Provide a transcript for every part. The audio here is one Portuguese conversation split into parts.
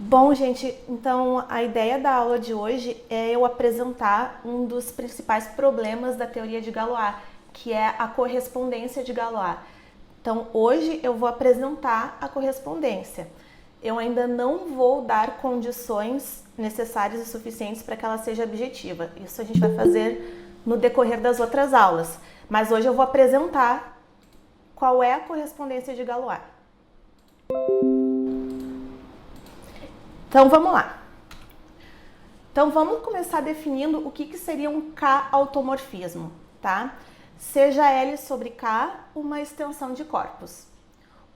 Bom, gente, então a ideia da aula de hoje é eu apresentar um dos principais problemas da teoria de Galois, que é a correspondência de Galois. Então, hoje eu vou apresentar a correspondência. Eu ainda não vou dar condições necessárias e suficientes para que ela seja objetiva. Isso a gente vai fazer no decorrer das outras aulas. Mas hoje eu vou apresentar qual é a correspondência de Galois. Então, vamos lá. Então, vamos começar definindo o que seria um K-automorfismo, tá? Seja L sobre K uma extensão de corpos.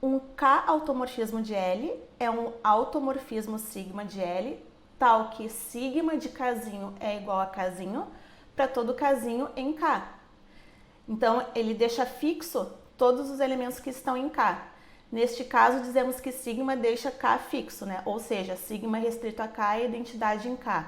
Um K-automorfismo de L é um automorfismo sigma de L, tal que sigma de Kzinho é igual a Kzinho para todo Kzinho em K. Então, ele deixa fixo todos os elementos que estão em K. Neste caso, dizemos que sigma deixa K fixo, né? Ou seja, sigma restrito a K é identidade em K.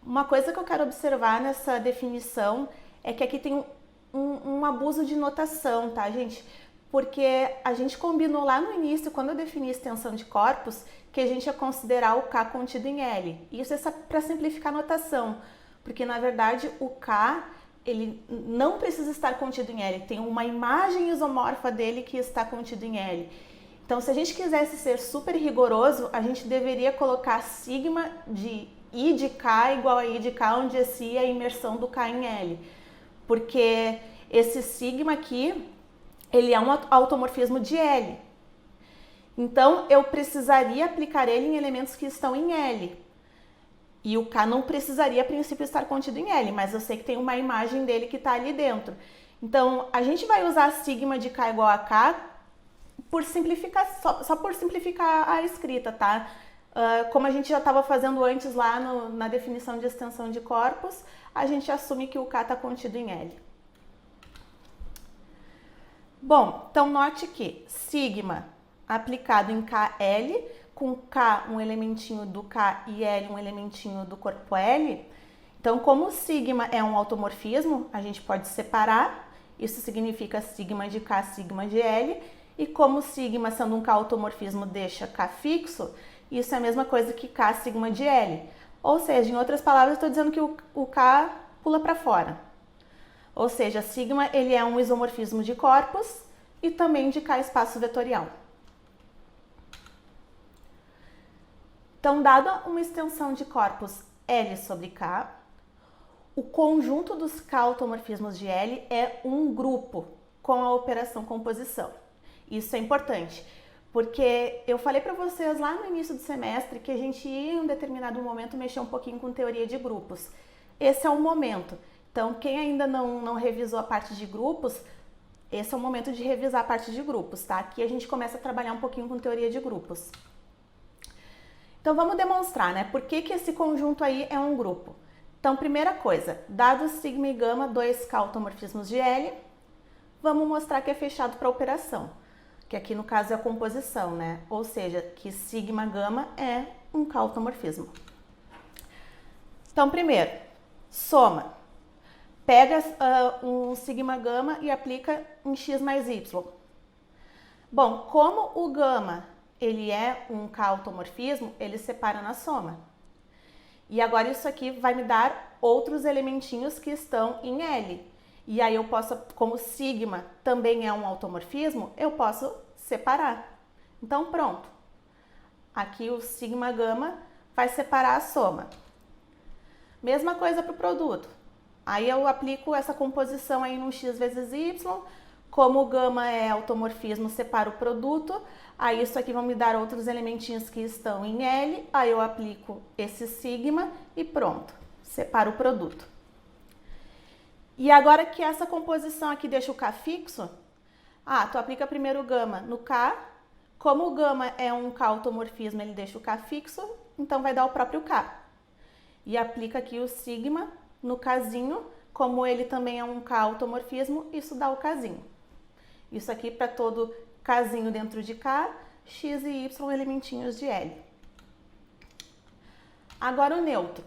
Uma coisa que eu quero observar nessa definição é que aqui tem um abuso de notação, tá, gente? Porque a gente combinou lá no início, quando eu defini extensão de corpos, que a gente ia considerar o K contido em L. Isso é para simplificar a notação, porque na verdade o K ele não precisa estar contido em L, tem uma imagem isomorfa dele que está contido em L. Então, se a gente quisesse ser super rigoroso, a gente deveria colocar sigma de I de K igual a I de K, onde esse I é a imersão do K em L. Porque esse sigma aqui, ele é um automorfismo de L. Então, eu precisaria aplicar ele em elementos que estão em L. E o K não precisaria, a princípio, estar contido em L, mas eu sei que tem uma imagem dele que está ali dentro. Então, a gente vai usar sigma de K igual a K por simplificar, só por simplificar a escrita, tá? Como a gente já estava fazendo antes lá na definição de extensão de corpos, a gente assume que o K está contido em L. Bom, então note que sigma aplicado em KL, com K um elementinho do K e L um elementinho do corpo L. Então, como sigma é um automorfismo, a gente pode separar. Isso significa sigma de K, sigma de L. E como sigma, sendo um K-automorfismo, deixa K fixo, isso é a mesma coisa que K sigma de L. Ou seja, em outras palavras, eu estou dizendo que o K pula para fora. Ou seja, sigma ele é um isomorfismo de corpos e também de K espaço vetorial. Então, dada uma extensão de corpos L sobre K, o conjunto dos K-automorfismos de L é um grupo com a operação composição. Isso é importante, porque eu falei para vocês lá no início do semestre que a gente ia em um determinado momento mexer um pouquinho com teoria de grupos. Esse é o momento. Então, quem ainda não revisou a parte de grupos, esse é o momento de revisar a parte de grupos, tá? Aqui a gente começa a trabalhar um pouquinho com teoria de grupos. Então, vamos demonstrar, né? Por que esse conjunto aí é um grupo? Então, primeira coisa, dados sigma e gama, dois K-automorfismos de L, vamos mostrar que é fechado para operação, que aqui no caso é a composição, né? Ou seja, que sigma gama é um K-automorfismo. Então, primeiro, soma. Pega um sigma gama e aplica em x mais y. Bom, como o gama ele é um K-automorfismo, ele separa na soma. E agora isso aqui vai me dar outros elementinhos que estão em L. E aí eu posso, como sigma também é um automorfismo, eu posso separar. Então pronto. Aqui o sigma gama vai separar a soma. Mesma coisa para o produto. Aí eu aplico essa composição aí no x vezes y. Como o gama é automorfismo, separo o produto. Aí isso aqui vão me dar outros elementinhos que estão em L. Aí eu aplico esse sigma e pronto. Separo o produto. E agora que essa composição aqui deixa o K fixo, tu aplica primeiro o gama no K. Como o gama é um K-automorfismo, ele deixa o K fixo, então vai dar o próprio K. E aplica aqui o sigma no Kzinho, como ele também é um K-automorfismo, isso dá o Kzinho. Isso aqui para todo Kzinho dentro de K, x e y elementinhos de L. Agora o neutro.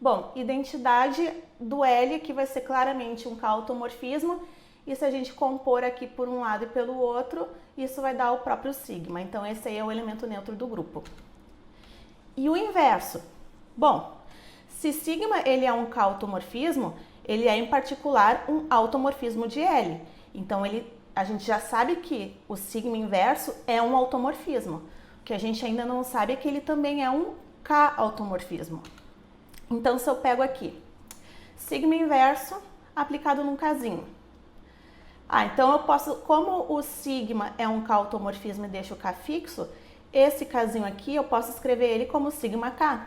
Bom, identidade do L, que vai ser claramente um K-automorfismo, e se a gente compor aqui por um lado e pelo outro, isso vai dar o próprio sigma. Então, esse aí é o elemento neutro do grupo. E o inverso? Bom, se sigma ele é um K-automorfismo, ele é em particular um automorfismo de L. Então, a gente já sabe que o sigma inverso é um automorfismo. O que a gente ainda não sabe é que ele também é um K-automorfismo. Então, se eu pego aqui, sigma inverso aplicado num Kzinho. Então eu posso, como o sigma é um K-automorfismo e deixo o K fixo, esse Kzinho aqui eu posso escrever ele como sigma K.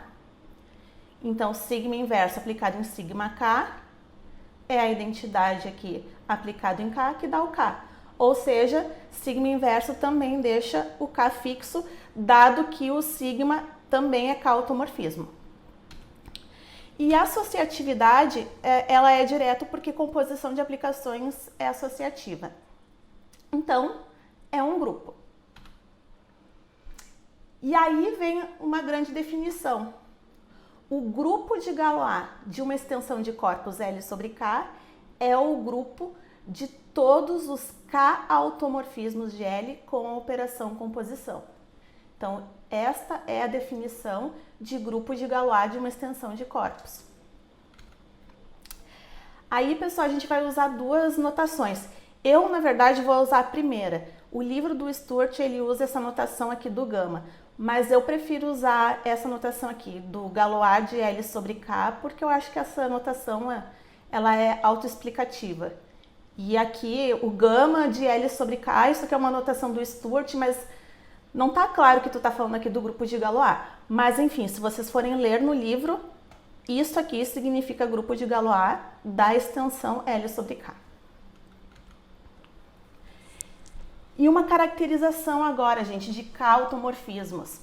Então, sigma inverso aplicado em sigma K é a identidade aqui aplicado em K que dá o K. Ou seja, sigma inverso também deixa o K fixo, dado que o sigma também é K-automorfismo. E a associatividade, ela é direto porque composição de aplicações é associativa. Então, é um grupo. E aí vem uma grande definição. O grupo de Galois de uma extensão de corpos L sobre K é o grupo de todos os K-automorfismos de L com a operação composição. Então, esta é a definição de grupo de Galois de uma extensão de corpos. Aí, pessoal, a gente vai usar duas notações. Eu, na verdade, vou usar a primeira. O livro do Stewart, ele usa essa notação aqui do gama, mas eu prefiro usar essa notação aqui, do Galois de L sobre K, porque eu acho que essa notação, ela é autoexplicativa. E aqui, o gama de L sobre K, isso aqui é uma notação do Stewart, mas não tá claro que tu tá falando aqui do grupo de Galois. Mas, enfim, se vocês forem ler no livro, isso aqui significa grupo de Galois da extensão L sobre K. E uma caracterização agora, gente, de K-automorfismos.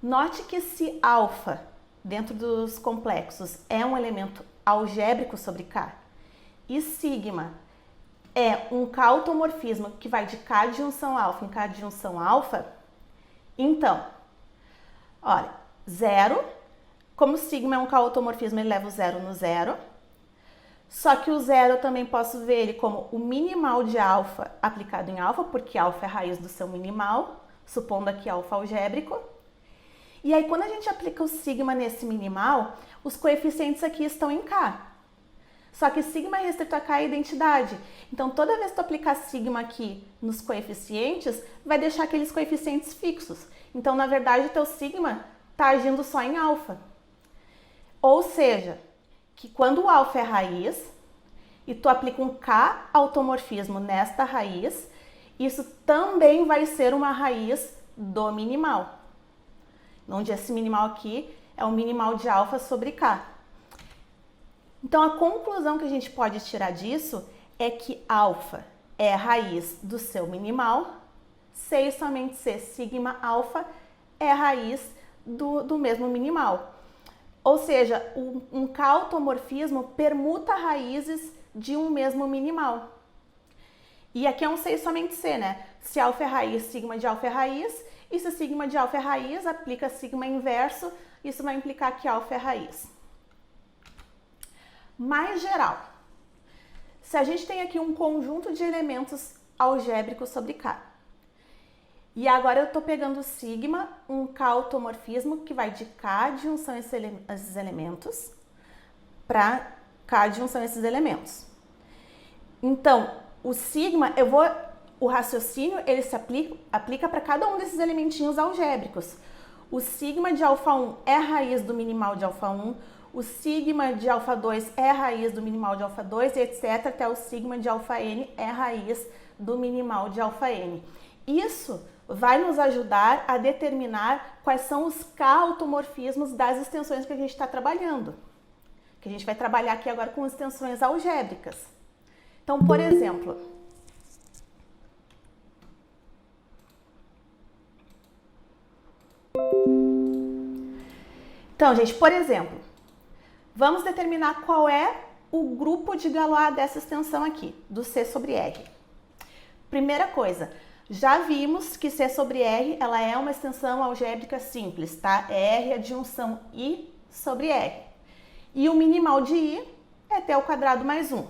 Note que se alfa, dentro dos complexos, é um elemento algébrico sobre K, e sigma é um K-automorfismo que vai de K de junção alfa em K de junção alfa, então, olha, zero, como sigma é um K-automorfismo, ele leva o zero no zero, só que o zero eu também posso ver ele como o minimal de alfa aplicado em alfa, porque alfa é a raiz do seu minimal, supondo aqui alfa algébrico. E aí, quando a gente aplica o sigma nesse minimal, os coeficientes aqui estão em K. Só que sigma é restrito a K é identidade. Então, toda vez que tu aplicar sigma aqui nos coeficientes, vai deixar aqueles coeficientes fixos. Então, na verdade, o teu sigma está agindo só em alfa. Ou seja, que quando o alfa é raiz e tu aplica um K-automorfismo nesta raiz, isso também vai ser uma raiz do minimal. Onde esse minimal aqui é o minimal de alfa sobre K. Então, a conclusão que a gente pode tirar disso é que alfa é a raiz do seu minimal, se e somente se sigma alfa é a raiz do mesmo minimal. Ou seja, um K-automorfismo permuta raízes de um mesmo minimal. E aqui é um se e somente se, né? Se alfa é raiz, sigma de alfa é raiz, e se sigma de alfa é raiz, aplica sigma inverso, isso vai implicar que alfa é raiz. Mais geral, se a gente tem aqui um conjunto de elementos algébricos sobre K, e agora eu estou pegando sigma, um K-automorfismo que vai de K de junção esses elementos para K de junção esses elementos. Então, o sigma, o raciocínio, ele se aplica para cada um desses elementinhos algébricos. O sigma de alfa 1 é a raiz do minimal de alfa 1, o sigma de alfa 2 é a raiz do minimal de alfa 2, etc. Até o sigma de alfa n é a raiz do minimal de alfa n. Isso vai nos ajudar a determinar quais são os K-automorfismos das extensões que a gente está trabalhando. Que a gente vai trabalhar aqui agora com extensões algébricas. Então, por exemplo, vamos determinar qual é o grupo de Galois dessa extensão aqui, do C sobre R. Primeira coisa, já vimos que C sobre R ela é uma extensão algébrica simples, tá? R é a junção I sobre R. E o minimal de I é T ao quadrado mais 1.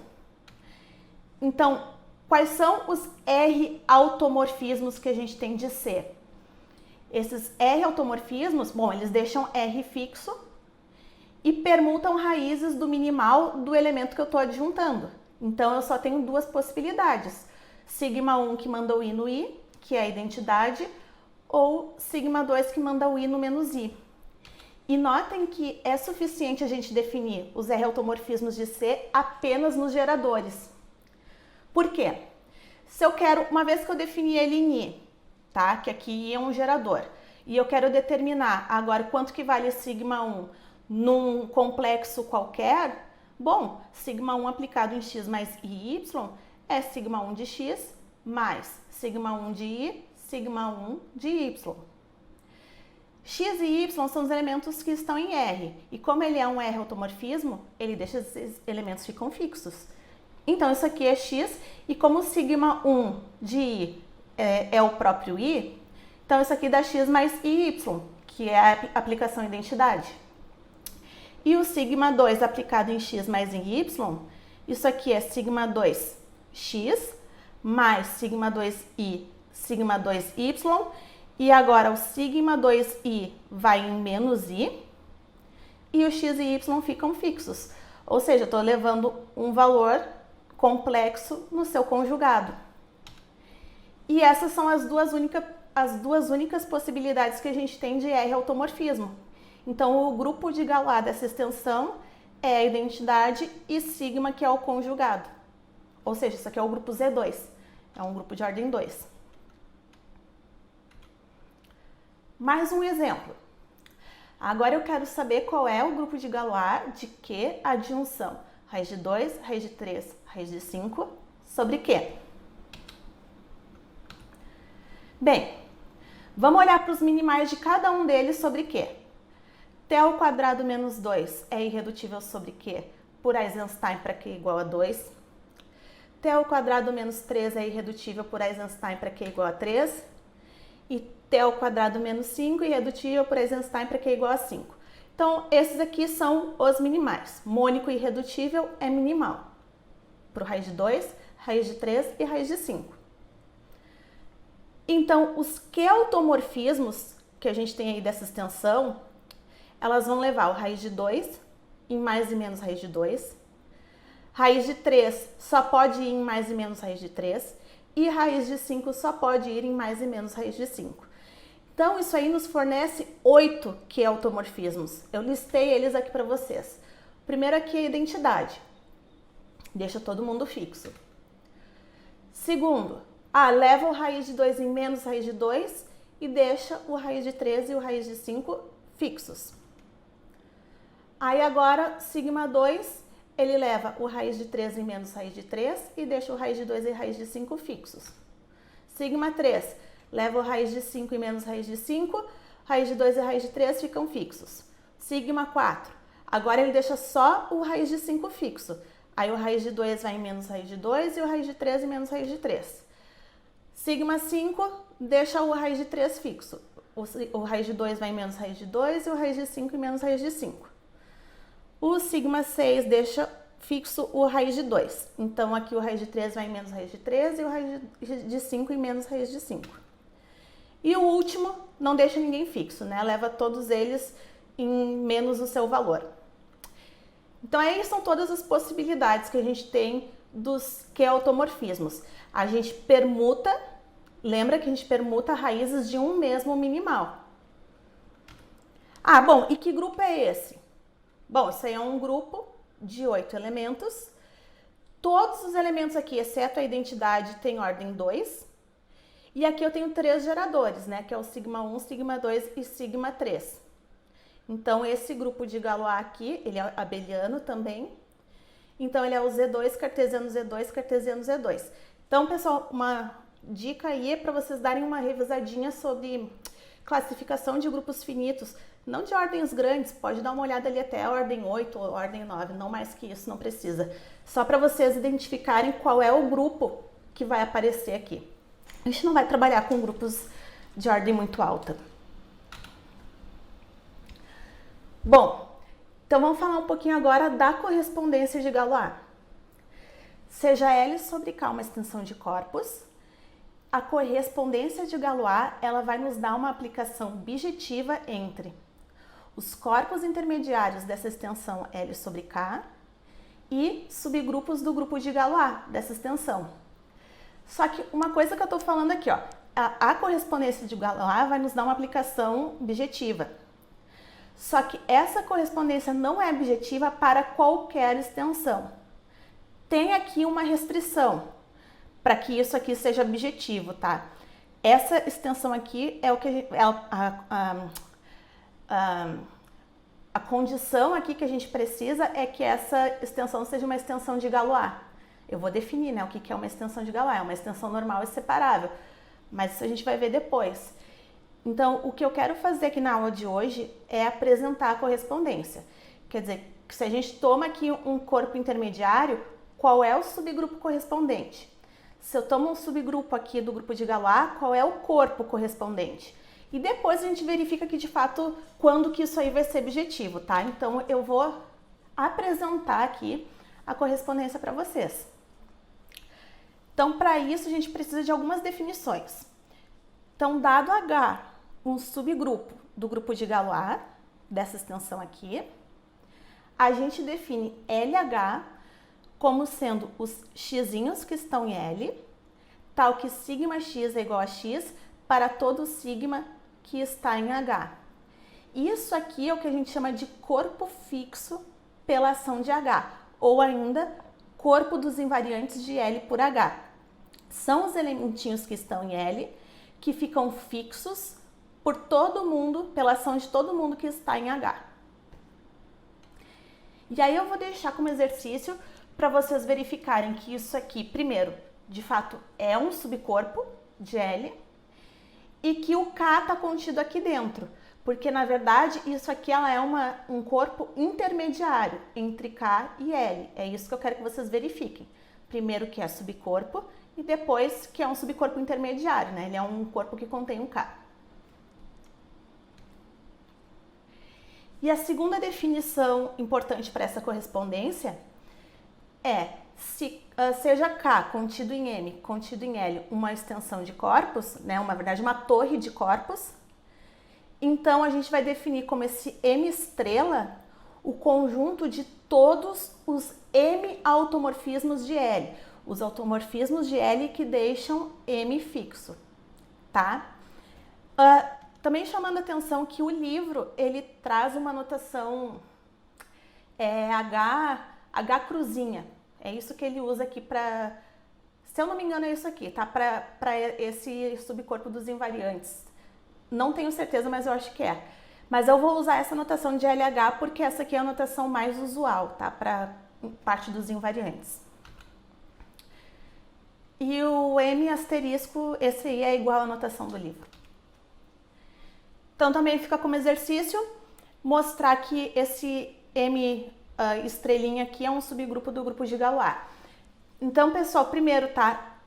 Então, quais são os R automorfismos que a gente tem de C? Esses R automorfismos, bom, eles deixam R fixo e permutam raízes do minimal do elemento que eu estou adjuntando. Então, eu só tenho duas possibilidades. Sigma 1 que manda o I no I, que é a identidade, ou sigma 2 que manda o I no menos I. E notem que é suficiente a gente definir os R automorfismos de C apenas nos geradores. Por quê? Se eu quero, uma vez que eu defini ele em I, tá? Que aqui I é um gerador, e eu quero determinar agora quanto que vale sigma 1 num complexo qualquer, bom, sigma 1 aplicado em x mais i e y é sigma 1 de x mais sigma 1 de i, sigma 1 de y. X e y são os elementos que estão em R, e como ele é um R automorfismo, ele deixa esses elementos ficam fixos. Então, isso aqui é x, e como sigma 1 de i é o próprio i, então isso aqui dá x mais i, y, que é a aplicação identidade. E o sigma 2 aplicado em x mais em y, isso aqui é sigma 2x mais sigma 2i, sigma 2y, e agora o sigma 2i vai em menos i, e o x e y ficam fixos. Ou seja, eu estou levando um valor complexo no seu conjugado. E essas são as duas únicas possibilidades que a gente tem de R automorfismo. Então, o grupo de Galois dessa extensão é a identidade e sigma, que é o conjugado. Ou seja, isso aqui é o grupo Z2. É um grupo de ordem 2. Mais um exemplo. Agora eu quero saber qual é o grupo de Galois de que adjunção? Raiz de 2, raiz de 3, raiz de 5, sobre quê? Bem, vamos olhar para os minimais de cada um deles sobre quê? T ao quadrado menos 2 é irredutível sobre quê? Por Eisenstein para Q igual a 2. T ao quadrado menos 3 é irredutível por Eisenstein para Q igual a 3. E T ao quadrado menos 5 é irredutível por Eisenstein para Q igual a 5. Então, esses aqui são os minimais. Mônico irredutível é minimal. Para o raiz de 2, raiz de 3 e raiz de 5. Então, os Q-automorfismos que a gente tem aí dessa extensão, elas vão levar o raiz de 2 em mais e menos raiz de 2. Raiz de 3 só pode ir em mais e menos raiz de 3. E raiz de 5 só pode ir em mais e menos raiz de 5. Então, isso aí nos fornece 8 Q-automorfismos. Eu listei eles aqui para vocês. O primeiro aqui é a identidade. Deixa todo mundo fixo. Segundo, leva o raiz de 2 em menos raiz de 2 e deixa o raiz de 3 e o raiz de 5 fixos. Aí agora, sigma 2, ele leva o raiz de 3 em menos raiz de 3 e deixa o raiz de 2 e raiz de 5 fixos. Sigma 3, leva o raiz de 5 em menos raiz de 5, raiz de 2 e raiz de 3 ficam fixos. Sigma 4, agora ele deixa só o raiz de 5 fixo. Aí o raiz de 2 vai em menos raiz de 2 e o raiz de 3 em menos raiz de 3. Sigma 5 deixa o raiz de 3 fixo. O raiz de 2 vai em menos raiz de 2 e o raiz de 5 em menos raiz de 5. O sigma 6 deixa fixo o raiz de 2. Então, aqui o raiz de 3 vai em menos raiz de 3 e o raiz de 5 em menos raiz de 5. E o último não deixa ninguém fixo, né? Leva todos eles em menos o seu valor. Então, aí são todas as possibilidades que a gente tem dos Q-automorfismos. A gente permuta, lembra que a gente permuta raízes de um mesmo minimal. Bom, e que grupo é esse? Bom, isso aí é um grupo de 8 elementos. Todos os elementos aqui, exceto a identidade, têm ordem 2. E aqui eu tenho 3 geradores, né? Que é o sigma 1, sigma 2 e sigma 3. Então, esse grupo de Galois aqui, ele é abeliano também. Então, ele é o Z2, cartesiano Z2, cartesiano Z2. Então, pessoal, uma dica aí é para vocês darem uma revisadinha sobre classificação de grupos finitos. Não de ordens grandes, pode dar uma olhada ali até a ordem 8 ou a ordem 9, não mais que isso, não precisa. Só para vocês identificarem qual é o grupo que vai aparecer aqui. A gente não vai trabalhar com grupos de ordem muito alta. Bom, então vamos falar um pouquinho agora da correspondência de Galois. Seja L sobre K uma extensão de corpos, a correspondência de Galois ela vai nos dar uma aplicação bijetiva entre os corpos intermediários dessa extensão L sobre K e subgrupos do grupo de Galois dessa extensão. Só que uma coisa que eu estou falando aqui, ó, a correspondência de Galois vai nos dar uma aplicação bijetiva. Só que essa correspondência não é bijetiva para qualquer extensão. Tem aqui uma restrição para que isso aqui seja bijetivo, tá? Essa extensão aqui é o que a condição aqui que a gente precisa é que essa extensão seja uma extensão de Galois. Eu vou definir, né, o que é uma extensão de Galois. É uma extensão normal e separável, mas isso a gente vai ver depois. Então, o que eu quero fazer aqui na aula de hoje é apresentar a correspondência. Quer dizer, que se a gente toma aqui um corpo intermediário, qual é o subgrupo correspondente? Se eu tomo um subgrupo aqui do grupo de Galois, qual é o corpo correspondente? E depois a gente verifica que, de fato, quando que isso aí vai ser bijetivo, tá? Então, eu vou apresentar aqui a correspondência para vocês. Então, para isso, a gente precisa de algumas definições. Então, dado H, um subgrupo do grupo de Galois, dessa extensão aqui, a gente define LH como sendo os x'inhos que estão em L, tal que σx é igual a x para todo sigma que está em H. Isso aqui é o que a gente chama de corpo fixo pela ação de H, ou ainda corpo dos invariantes de L por H. São os elementinhos que estão em L, que ficam fixos por todo mundo, pela ação de todo mundo que está em H. E aí eu vou deixar como exercício para vocês verificarem que isso aqui, primeiro, de fato é um subcorpo de L e que o K está contido aqui dentro, porque na verdade isso aqui ela é um corpo intermediário entre K e L. É isso que eu quero que vocês verifiquem. Primeiro que é subcorpo e depois que é um subcorpo intermediário, né? Ele é um corpo que contém um K. E a segunda definição importante para essa correspondência é se seja K contido em M, contido em L, uma extensão de corpos, né? Na verdade, uma torre de corpos. Então, a gente vai definir como esse M estrela o conjunto de todos os M automorfismos de L. Os automorfismos de L que deixam M fixo, tá? Também chamando a atenção que o livro, ele traz uma notação H cruzinha. É isso que ele usa aqui para, se eu não me engano é isso aqui, tá? Para esse subcorpo dos invariantes. Não tenho certeza, mas eu acho que é. Mas eu vou usar essa notação de LH porque essa aqui é a notação mais usual, tá? Para parte dos invariantes. E o M asterisco, esse aí é igual à notação do livro. Então, também fica como exercício mostrar que esse M estrelinha aqui é um subgrupo do grupo de Galois. Então, pessoal, primeiro, tá?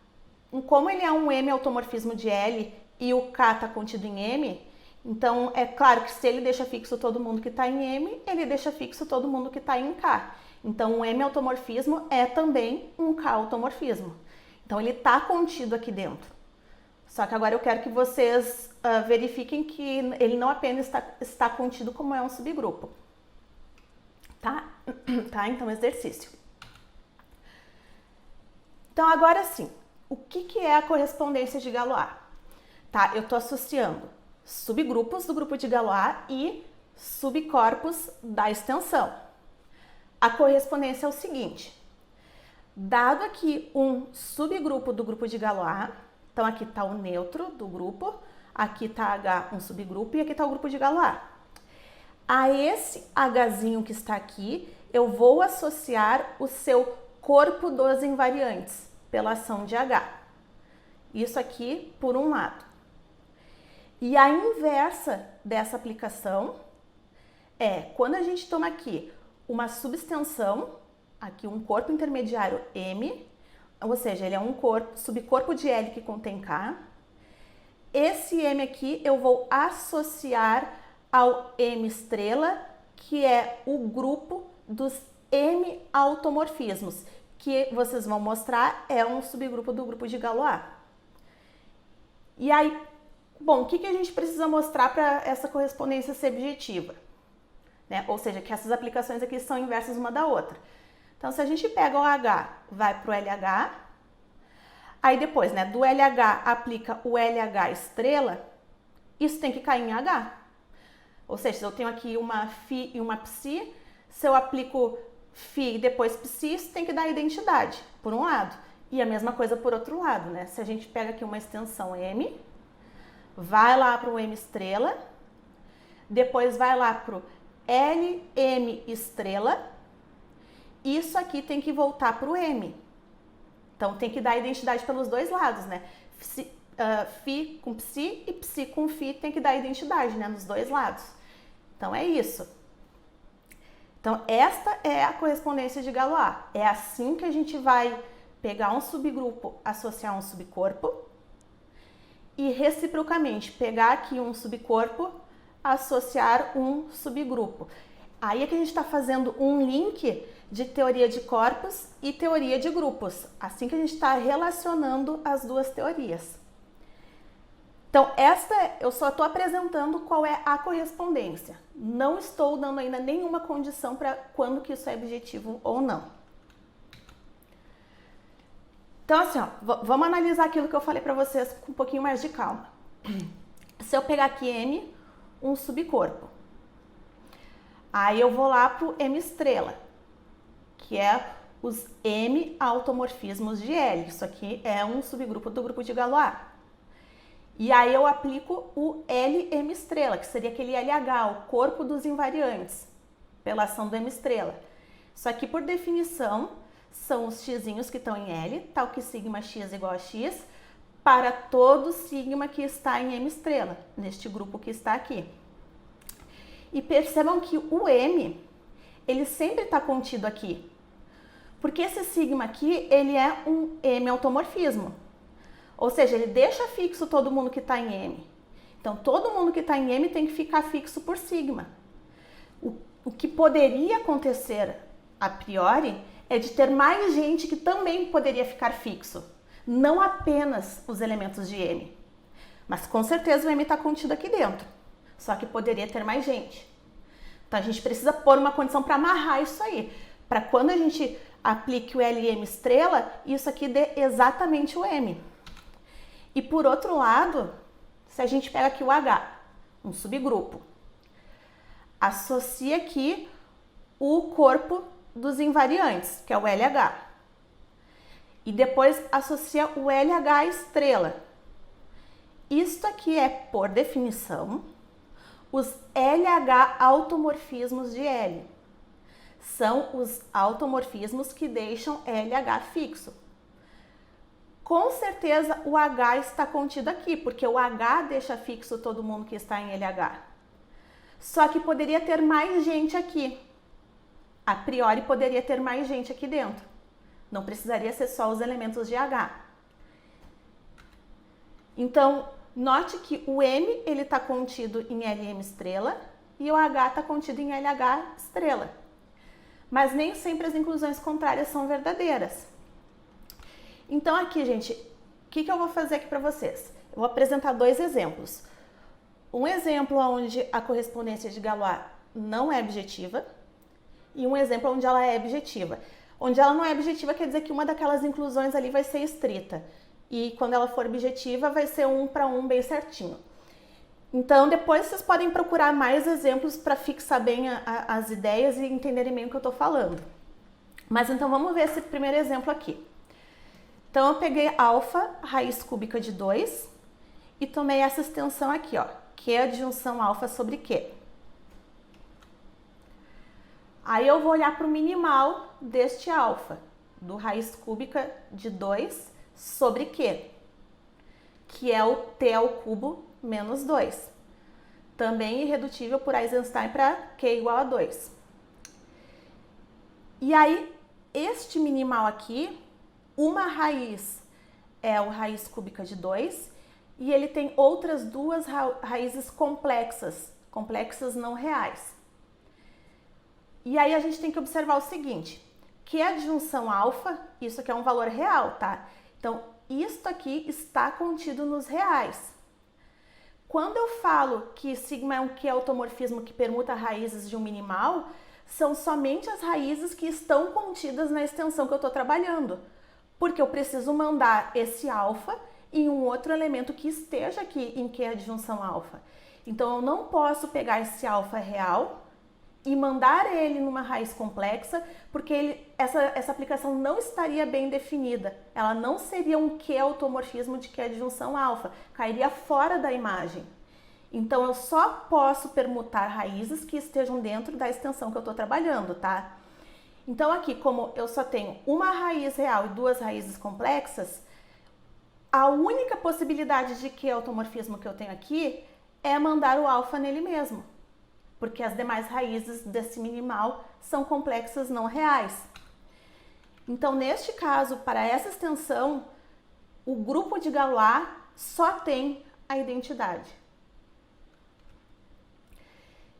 Como ele é um M automorfismo de L e o K está contido em M, então é claro que se ele deixa fixo todo mundo que está em M, ele deixa fixo todo mundo que está em K. Então, o M automorfismo é também um K automorfismo. Então, ele está contido aqui dentro. Só que agora eu quero que vocês verifiquem que ele não apenas está contido como é um subgrupo. Tá? Então, exercício. Então, agora sim, o que é a correspondência de Galois? Tá? Eu estou associando subgrupos do grupo de Galois e subcorpos da extensão. A correspondência é o seguinte. Dado aqui um subgrupo do grupo de Galois, então aqui está o neutro do grupo, aqui está H, um subgrupo, e aqui está o grupo de Galois. A esse Hzinho que está aqui, eu vou associar o seu corpo dos invariantes pela ação de H. Isso aqui por um lado. E a inversa dessa aplicação é quando a gente toma aqui uma subextensão, aqui um corpo intermediário M, ou seja, ele é um subcorpo de L que contém K. Esse M aqui eu vou associar ao M estrela, que é o grupo dos M automorfismos, que vocês vão mostrar é um subgrupo do grupo de Galois. E aí, bom, o que a gente precisa mostrar para essa correspondência ser objetiva? Né? Ou seja, que essas aplicações aqui são inversas uma da outra. Então, se a gente pega o H, vai para o LH, aí depois, né, do LH aplica o LH estrela, isso tem que cair em H. Ou seja, se eu tenho aqui uma Φ e uma Psi, se eu aplico Φ e depois Psi, isso tem que dar identidade, por um lado. E a mesma coisa por outro lado, né? Se a gente pega aqui uma extensão M, vai lá para o M estrela, depois vai lá para o LM estrela, isso aqui tem que voltar para o M. Então tem que dar identidade pelos dois lados, né? Φ com Psi e Psi com Φ tem que dar identidade, né? Nos dois lados. Então é isso. Então esta é a correspondência de Galois. É assim que a gente vai pegar um subgrupo, associar um subcorpo e reciprocamente pegar aqui um subcorpo, associar um subgrupo. Aí é que a gente está fazendo um link de teoria de corpos e teoria de grupos. Assim que a gente está relacionando as duas teorias. Então, eu só estou apresentando qual é a correspondência. Não estou dando ainda nenhuma condição para quando que isso é objetivo ou não. Então, assim, ó, vamos analisar aquilo que eu falei para vocês com um pouquinho mais de calma. Se eu pegar aqui M, um subcorpo. Aí eu vou lá para o M estrela, que é os M automorfismos de L. Isso aqui é um subgrupo do grupo de Galois. E aí eu aplico o LM estrela, que seria aquele LH, o corpo dos invariantes, pela ação do M estrela. Isso aqui, por definição, são os xzinhos que estão em L, tal que sigma x igual a x, para todo sigma que está em M estrela, neste grupo que está aqui. E percebam que o M, ele sempre está contido aqui, porque esse sigma aqui, ele é um M automorfismo. Ou seja, ele deixa fixo todo mundo que está em M. Então, todo mundo que está em M tem que ficar fixo por sigma. O que poderia acontecer a priori é de ter mais gente que também poderia ficar fixo. Não apenas os elementos de M. Mas com certeza o M está contido aqui dentro. Só que poderia ter mais gente. Então, a gente precisa pôr uma condição para amarrar isso aí. Para quando a gente aplique o LM estrela, isso aqui dê exatamente o M. E por outro lado, se a gente pega aqui o H, um subgrupo, associa aqui o corpo dos invariantes, que é o LH. E depois associa o LH estrela. Isto aqui é, por definição, os LH automorfismos de L. São os automorfismos que deixam LH fixo. Com certeza o H está contido aqui, porque o H deixa fixo todo mundo que está em LH. Só que poderia ter mais gente aqui. A priori poderia ter mais gente aqui dentro. Não precisaria ser só os elementos de H. Então, note que o M ele está contido em LM estrela e o H está contido em LH estrela. Mas nem sempre as inclusões contrárias são verdadeiras. Então aqui, gente, o que eu vou fazer aqui para vocês? Eu vou apresentar dois exemplos. Um exemplo onde a correspondência de Galois não é objetiva e um exemplo onde ela é objetiva. Onde ela não é objetiva quer dizer que uma daquelas inclusões ali vai ser estrita. E quando ela for objetiva vai ser 1 para 1 bem certinho. Então depois vocês podem procurar mais exemplos para fixar bem as ideias e entenderem bem o que eu estou falando. Mas então vamos ver esse primeiro exemplo aqui. Então, eu peguei alfa, raiz cúbica de 2, e tomei essa extensão aqui, ó, que é a adjunção alfa sobre Q. Aí eu vou olhar para o minimal deste alfa, do raiz cúbica de 2 sobre Q, que é o T ao cubo menos 2. Também irredutível por Eisenstein para Q igual a 2. E aí, este minimal aqui, uma raiz é o raiz cúbica de 2 e ele tem outras duas raízes complexas não reais. E aí a gente tem que observar o seguinte, Q adjunção alfa, isso aqui é um valor real, tá? Então, isto aqui está contido nos reais. Quando eu falo que sigma é um Q automorfismo que permuta raízes de um minimal, são somente as raízes que estão contidas na extensão que eu estou trabalhando. Porque eu preciso mandar esse alfa em um outro elemento que esteja aqui em Q adjunção alfa. Então, eu não posso pegar esse alfa real e mandar ele numa raiz complexa, porque essa aplicação não estaria bem definida. Ela não seria um Q automorfismo de Q adjunção alfa, cairia fora da imagem. Então, eu só posso permutar raízes que estejam dentro da extensão que eu estou trabalhando, tá? Então, aqui, como eu só tenho uma raiz real e duas raízes complexas, a única possibilidade de Q automorfismo que eu tenho aqui é mandar o alfa nele mesmo, porque as demais raízes desse minimal são complexas não reais. Então, neste caso, para essa extensão, o grupo de Galois só tem a identidade.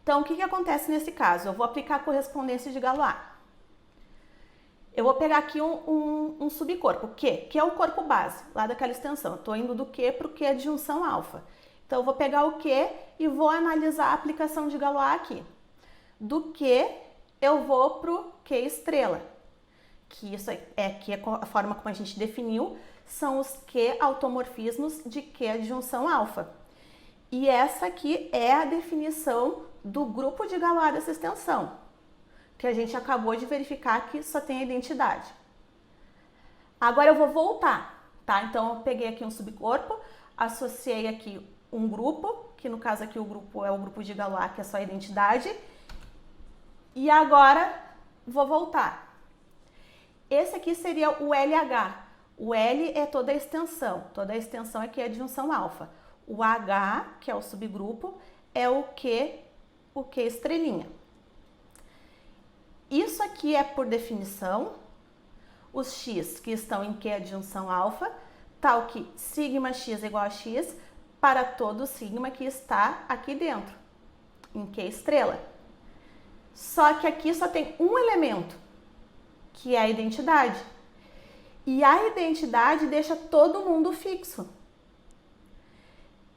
Então, o que acontece nesse caso? Eu vou aplicar a correspondência de Galois. Eu vou pegar aqui um subcorpo, Q, que é o corpo base, lá daquela extensão. Eu estou indo do Q para o Q adjunção alfa. Então, eu vou pegar o Q e vou analisar a aplicação de Galois aqui. Do Q, eu vou para o Q estrela, que isso aqui é a forma como a gente definiu, são os Q automorfismos de Q adjunção alfa. E essa aqui é a definição do grupo de Galois dessa extensão, que a gente acabou de verificar que só tem a identidade. Agora eu vou voltar, tá? Então, eu peguei aqui um subcorpo, associei aqui um grupo, que no caso aqui o grupo é o grupo de Galois, que é só a identidade. E agora vou voltar. Esse aqui seria o LH. O L é toda a extensão aqui é a adjunção alfa. O H, que é o subgrupo, é o Q estrelinha. Isso aqui é por definição, os X que estão em Q adjunção alfa, tal que sigma X é igual a X, para todo sigma que está aqui dentro, em Q estrela. Só que aqui só tem um elemento, que é a identidade. E a identidade deixa todo mundo fixo.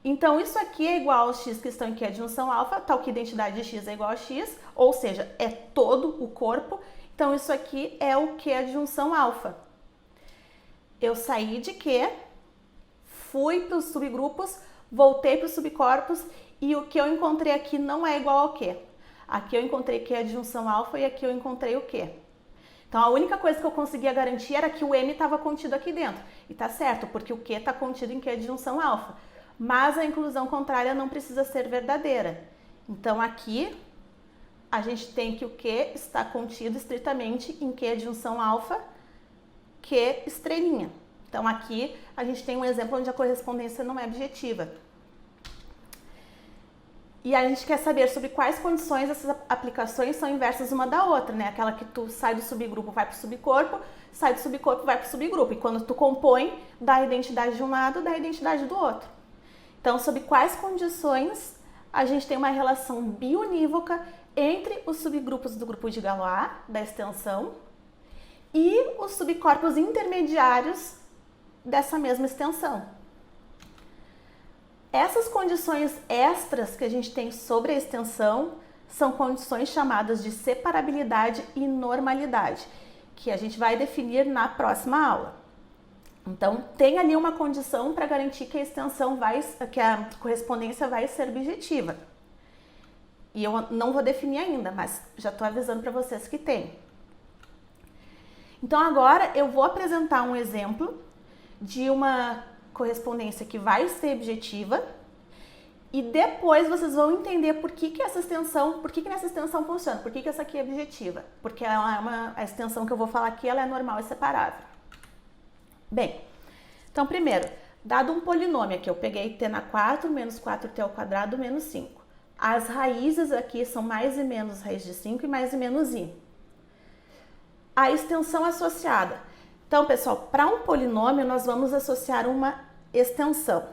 Então, isso aqui é igual aos X que estão em Q adjunção alfa, tal que a identidade de X é igual a X, ou seja, é todo o corpo. Então, isso aqui é o Q adjunção alfa. Eu saí de Q, fui para os subgrupos, voltei para os subcorpos e o que eu encontrei aqui não é igual ao Q. Aqui eu encontrei Q adjunção alfa e aqui eu encontrei o Q. Então, a única coisa que eu conseguia garantir era que o M estava contido aqui dentro. E tá certo, porque o Q está contido em Q adjunção alfa. Mas a inclusão contrária não precisa ser verdadeira. Então, aqui a gente tem que o Q está contido estritamente em Q adjunção alfa, Q estrelinha. Então, aqui a gente tem um exemplo onde a correspondência não é objetiva. E a gente quer saber sobre quais condições essas aplicações são inversas uma da outra, né? Aquela que tu sai do subgrupo, vai para o subcorpo, sai do subcorpo, vai para o subgrupo. E quando tu compõe, dá a identidade de um lado, dá a identidade do outro. Então, sob quais condições a gente tem uma relação biunívoca entre os subgrupos do grupo de Galois, da extensão, e os subcorpos intermediários dessa mesma extensão. Essas condições extras que a gente tem sobre a extensão são condições chamadas de separabilidade e normalidade, que a gente vai definir na próxima aula. Então, tem ali uma condição para garantir que a extensão que a correspondência vai ser objetiva. E eu não vou definir ainda, mas já estou avisando para vocês que tem. Então, agora eu vou apresentar um exemplo de uma correspondência que vai ser objetiva e depois vocês vão entender por que essa extensão, por que nessa extensão funciona, por que essa aqui é objetiva, porque ela é a extensão que eu vou falar aqui, ela é normal e separável. Bem, então primeiro, dado um polinômio aqui, eu peguei t na 4 menos 4t ao quadrado menos 5. As raízes aqui são mais e menos raiz de 5 e mais e menos i. A extensão associada. Então, pessoal, para um polinômio, nós vamos associar uma extensão.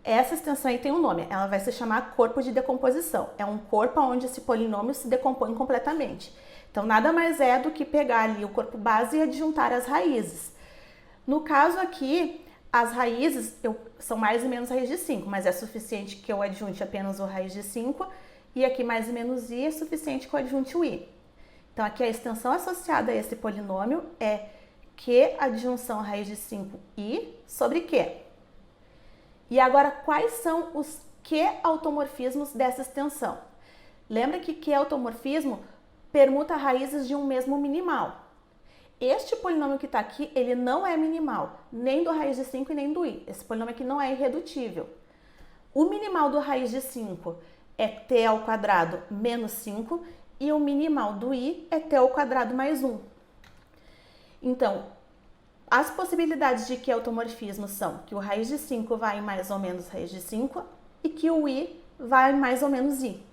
Essa extensão aí tem um nome, ela vai se chamar corpo de decomposição. É um corpo onde esse polinômio se decompõe completamente. Então, nada mais é do que pegar ali o corpo base e adjuntar as raízes. No caso aqui, as raízes são mais e menos raiz de 5, mas é suficiente que eu adjunte apenas o raiz de 5, e aqui mais e menos i é suficiente que eu adjunte o i. Então, aqui a extensão associada a esse polinômio é Q adjunção raiz de 5i sobre Q. E agora, quais são os Q automorfismos dessa extensão? Lembra que Q automorfismo permuta raízes de um mesmo minimal. Este polinômio que está aqui, ele não é minimal, nem do raiz de 5 e nem do i. Esse polinômio aqui não é irredutível. O minimal do raiz de 5 é t ao quadrado menos 5 e o minimal do i é t ao quadrado mais 1. Então, as possibilidades de que automorfismo são que o raiz de 5 vai em mais ou menos raiz de 5 e que o i vai em mais ou menos i.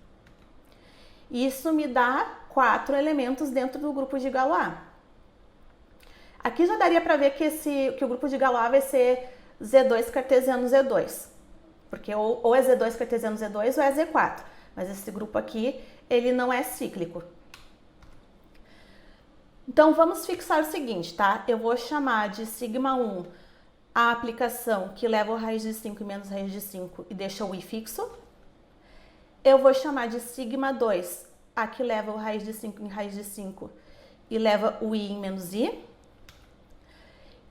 Isso me dá 4 elementos dentro do grupo de Galois. Aqui já daria para ver que o grupo de Galois vai ser Z2 cartesiano Z2, porque ou é Z2 cartesiano Z2 ou é Z4, mas esse grupo aqui, ele não é cíclico. Então, vamos fixar o seguinte, tá? Eu vou chamar de sigma 1 a aplicação que leva o raiz de 5 e menos raiz de 5 e deixa o i fixo. Eu vou chamar de sigma 2 a que leva o raiz de 5 em raiz de 5 e leva o i em menos i.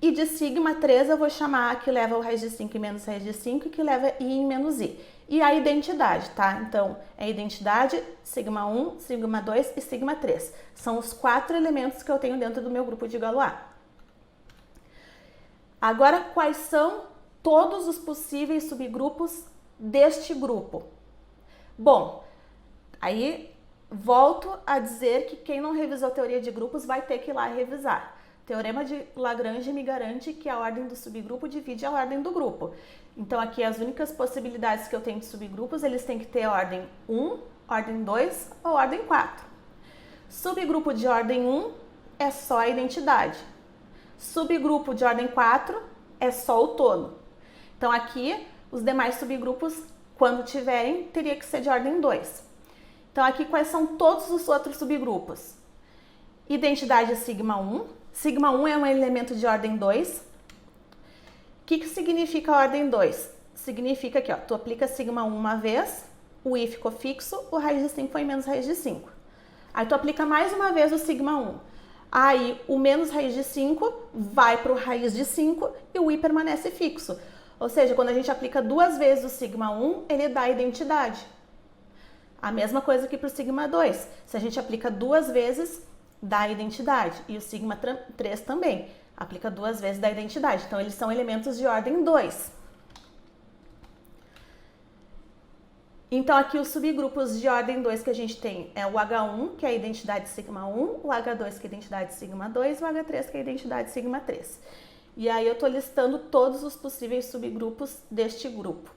E de sigma 3 eu vou chamar a que leva o raiz de 5 e menos raiz de 5 e que leva i em menos i. E a identidade, tá? Então, é a identidade, sigma 1, sigma 2 e sigma 3. São os 4 elementos que eu tenho dentro do meu grupo de Galois. Agora, quais são todos os possíveis subgrupos deste grupo? Bom, aí volto a dizer que quem não revisou a teoria de grupos vai ter que ir lá revisar. Teorema de Lagrange me garante que a ordem do subgrupo divide a ordem do grupo. Então, aqui as únicas possibilidades que eu tenho de subgrupos, eles têm que ter ordem 1, ordem 2 ou ordem 4. Subgrupo de ordem 1 é só a identidade. Subgrupo de ordem 4 é só o tono. Então, aqui, os demais subgrupos, quando tiverem, teria que ser de ordem 2. Então, aqui, quais são todos os outros subgrupos? Identidade sigma 1. Sigma 1 é um elemento de ordem 2. O que significa a ordem 2? Significa que, ó, tu aplica sigma 1 uma vez, o i ficou fixo, o raiz de 5 foi menos raiz de 5. Aí tu aplica mais uma vez o sigma 1. Aí o menos raiz de 5 vai para o raiz de 5 e o i permanece fixo. Ou seja, quando a gente aplica 2 vezes o sigma 1, ele dá a identidade. A mesma coisa que para o sigma 2. Se a gente aplica 2 vezes, dá a identidade. E o sigma 3 também. Aplica 2 vezes da identidade. Então, eles são elementos de ordem 2. Então, aqui os subgrupos de ordem 2 que a gente tem é o H1, que é a identidade sigma 1, o H2, que é a identidade sigma 2, e o H3, que é a identidade sigma 3. E aí, eu estou listando todos os possíveis subgrupos deste grupo.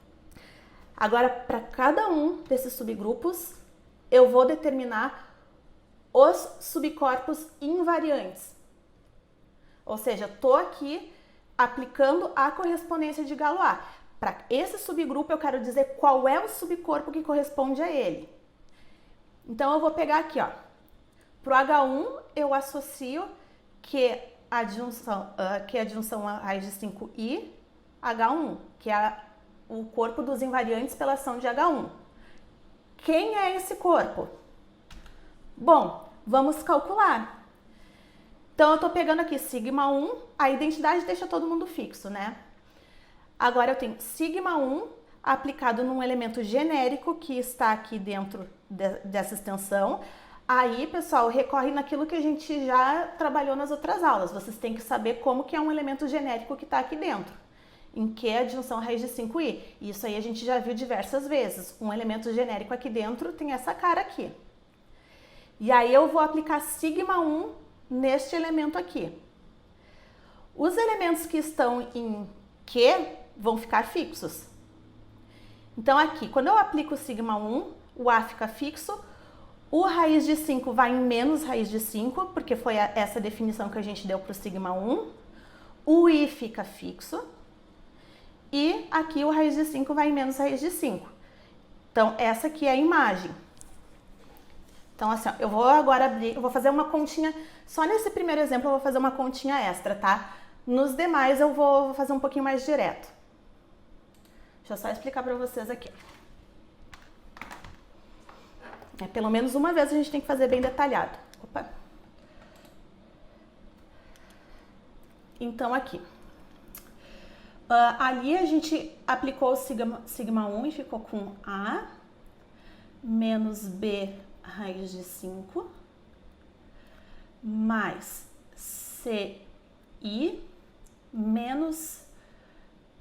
Agora, para cada um desses subgrupos, eu vou determinar os subcorpos invariantes. Ou seja, estou aqui aplicando a correspondência de Galois. Para esse subgrupo, eu quero dizer qual é o subcorpo que corresponde a ele. Então, eu vou pegar aqui, ó. Para o H1, eu associo que a adjunção a raiz de 5i, H1, que é o corpo dos invariantes pela ação de H1. Quem é esse corpo? Bom, vamos calcular. Então, eu estou pegando aqui sigma 1, a identidade deixa todo mundo fixo, né? Agora, eu tenho sigma 1 aplicado num elemento genérico que está aqui dentro dessa extensão. Aí, pessoal, recorre naquilo que a gente já trabalhou nas outras aulas. Vocês têm que saber como que é um elemento genérico que está aqui dentro. Em que a adjunção raiz de 5i. Isso aí a gente já viu diversas vezes. Um elemento genérico aqui dentro tem essa cara aqui. E aí eu vou aplicar sigma 1 neste elemento aqui. Os elementos que estão em Q vão ficar fixos. Então aqui, quando eu aplico o sigma 1, o A fica fixo, o raiz de 5 vai em menos raiz de 5, porque foi essa definição que a gente deu para o sigma 1. O I fica fixo. E aqui o raiz de 5 vai em menos raiz de 5. Então, essa aqui é a imagem. Então, assim, ó, eu vou agora abrir, eu vou fazer uma continha, só nesse primeiro exemplo eu vou fazer uma continha extra, tá? Nos demais eu vou fazer um pouquinho mais direto. Deixa eu só explicar pra vocês aqui. Pelo menos uma vez a gente tem que fazer bem detalhado. Opa. Então, aqui. Ali a gente aplicou o sigma 1 e ficou com A menos B raiz de 5 mais CI menos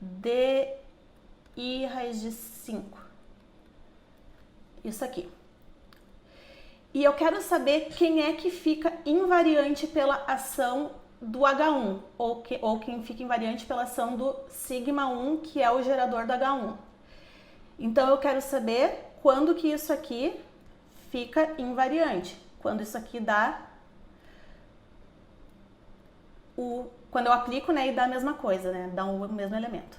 DI raiz de 5. Isso aqui. E eu quero saber quem é que fica invariante pela ação do H1, ou quem fica invariante pela ação do sigma 1, que é o gerador do H1. Então, eu quero saber quando que isso aqui fica invariante. Quando isso aqui dá quando eu aplico, né, e dá a mesma coisa, né, dá o mesmo elemento.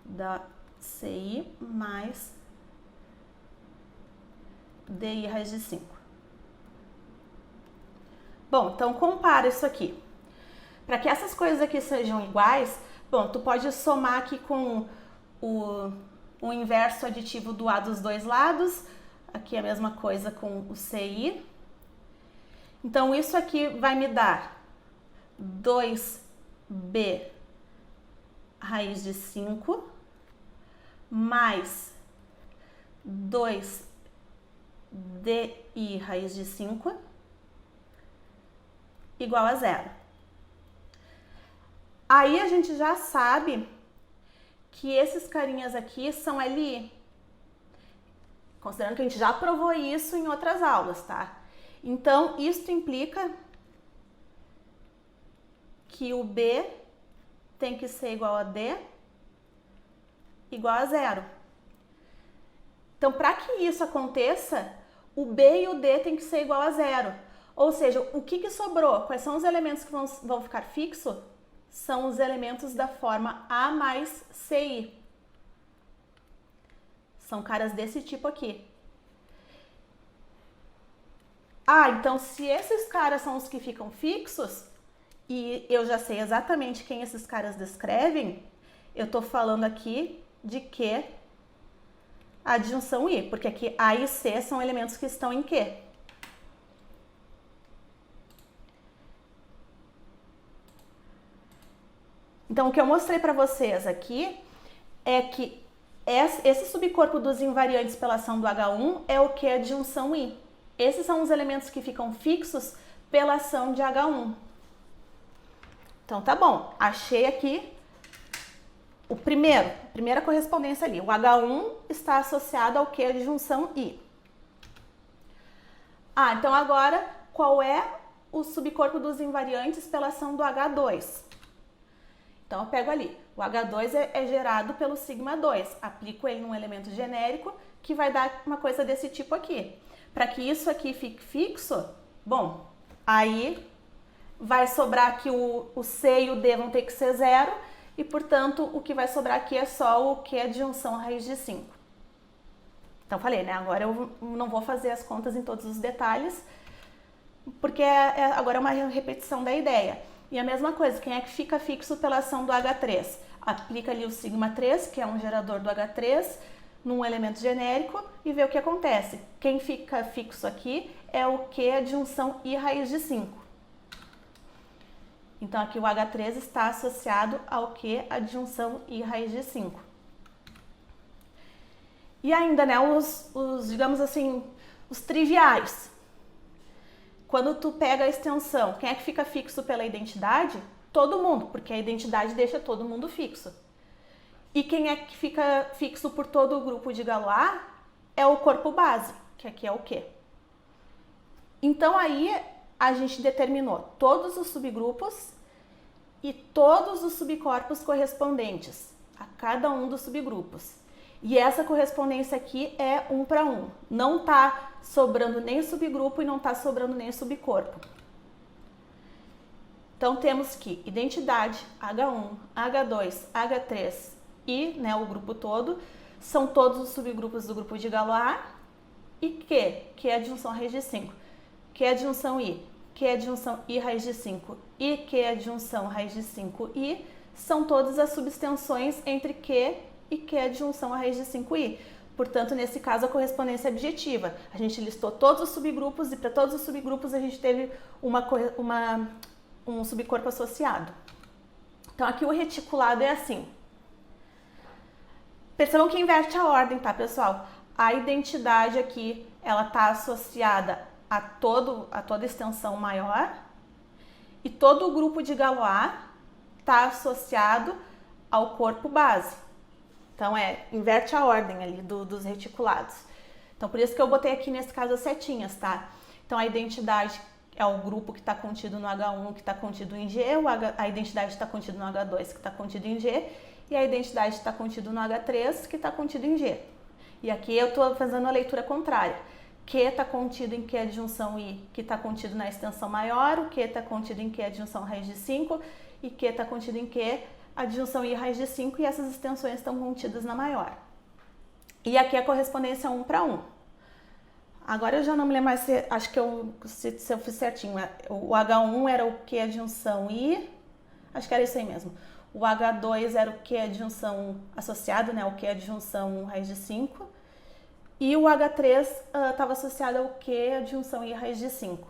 Dá CI mais DI raiz de 5. Bom, então compara isso aqui. Para que essas coisas aqui sejam iguais, bom, tu pode somar aqui com o inverso aditivo do A dos dois lados. Aqui é a mesma coisa com o CI. Então, isso aqui vai me dar 2B raiz de 5 mais 2DI raiz de 5 igual a 0. Aí a gente já sabe que esses carinhas aqui são LI. Considerando que a gente já provou isso em outras aulas, tá? Então, isso implica que o B tem que ser igual a D igual a 0. Então, para que isso aconteça, o B e o D tem que ser igual a 0. Ou seja, o que sobrou? Quais são os elementos que vão ficar fixos? São os elementos da forma A mais CI. São caras desse tipo aqui. Então se esses caras são os que ficam fixos, e eu já sei exatamente quem esses caras descrevem, eu tô falando aqui de Q adjunção I, porque aqui A e C são elementos que estão em Q. Então, o que eu mostrei para vocês aqui é que esse subcorpo dos invariantes pela ação do H1 é o Q adjunção I. Esses são os elementos que ficam fixos pela ação de H1. Então, tá bom. Achei aqui a primeira correspondência ali. O H1 está associado ao Q adjunção I. Então agora, qual é o subcorpo dos invariantes pela ação do H2? Então, eu pego ali, o H2 é gerado pelo sigma 2, aplico ele num elemento genérico que vai dar uma coisa desse tipo aqui. Para que isso aqui fique fixo, bom, aí vai sobrar que o C e o D vão ter que ser 0 e, portanto, o que vai sobrar aqui é só o Q adjunção raiz de 5. Então, falei, né, agora eu não vou fazer as contas em todos os detalhes, porque agora é uma repetição da ideia. E a mesma coisa, quem é que fica fixo pela ação do H3? Aplica ali o sigma 3, que é um gerador do H3, num elemento genérico e vê o que acontece. Quem fica fixo aqui é o Q adjunção I raiz de 5. Então, aqui o H3 está associado ao Q adjunção I raiz de 5. E ainda, né, digamos assim, os triviais. Quando tu pega a extensão, quem é que fica fixo pela identidade? Todo mundo, porque a identidade deixa todo mundo fixo. E quem é que fica fixo por todo o grupo de Galois? É o corpo base, que aqui é o Q. Então aí a gente determinou todos os subgrupos e todos os subcorpos correspondentes a cada um dos subgrupos. E essa correspondência aqui é 1 para 1. Não está sobrando nem subgrupo e não está sobrando nem subcorpo. Então, temos que identidade, H1, H2, H3 e, né, o grupo todo, são todos os subgrupos do grupo de Galois. e Q, que é a disjunção raiz de 5, Q é a disjunção I, Q é a disjunção I raiz de 5 e Q é a disjunção raiz de 5I, são todas as subextensões entre Q e Q é a disjunção raiz de 5I. Portanto, nesse caso, a correspondência é objetiva. A gente listou todos os subgrupos e para todos os subgrupos a gente teve um subcorpo associado. Então, aqui o reticulado é assim. Percebam que inverte a ordem, tá, pessoal? A identidade aqui, ela está associada a toda extensão maior e todo o grupo de Galois está associado ao corpo base. Então, inverte a ordem ali dos reticulados. Então, por isso que eu botei aqui, nesse caso, as setinhas, tá? Então, a identidade é o grupo que está contido no H1, que está contido em G, a identidade está contida no H2, que está contido em G, e a identidade está contida no H3, que está contido em G. E aqui eu estou fazendo a leitura contrária. Q está contido em Q adjunção I, que está contido na extensão maior, o Q está contido em Q adjunção raiz de 5, e Q está contido em Q adjunção I raiz de 5, e essas extensões estão contidas na maior. E aqui a correspondência é 1 para 1. Agora eu já não me lembro mais acho que se eu fiz certinho. O H1 era o Q adjunção I, acho que era isso aí mesmo. O H2 era o Q adjunção associado, né? O Q adjunção raiz de 5. E o H3 estava associado ao Q adjunção I raiz de 5.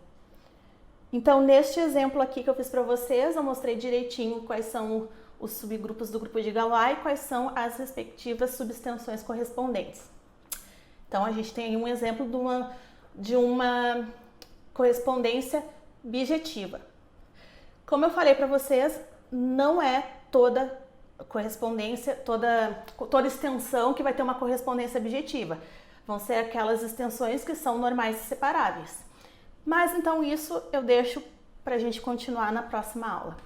Então, neste exemplo aqui que eu fiz para vocês, eu mostrei direitinho quais são os subgrupos do grupo de Galois e quais são as respectivas subextensões correspondentes. Então, a gente tem aí um exemplo de uma correspondência bijetiva. Como eu falei para vocês, não é toda correspondência, toda extensão que vai ter uma correspondência bijetiva. Vão ser aquelas extensões que são normais e separáveis. Mas, então, isso eu deixo para a gente continuar na próxima aula.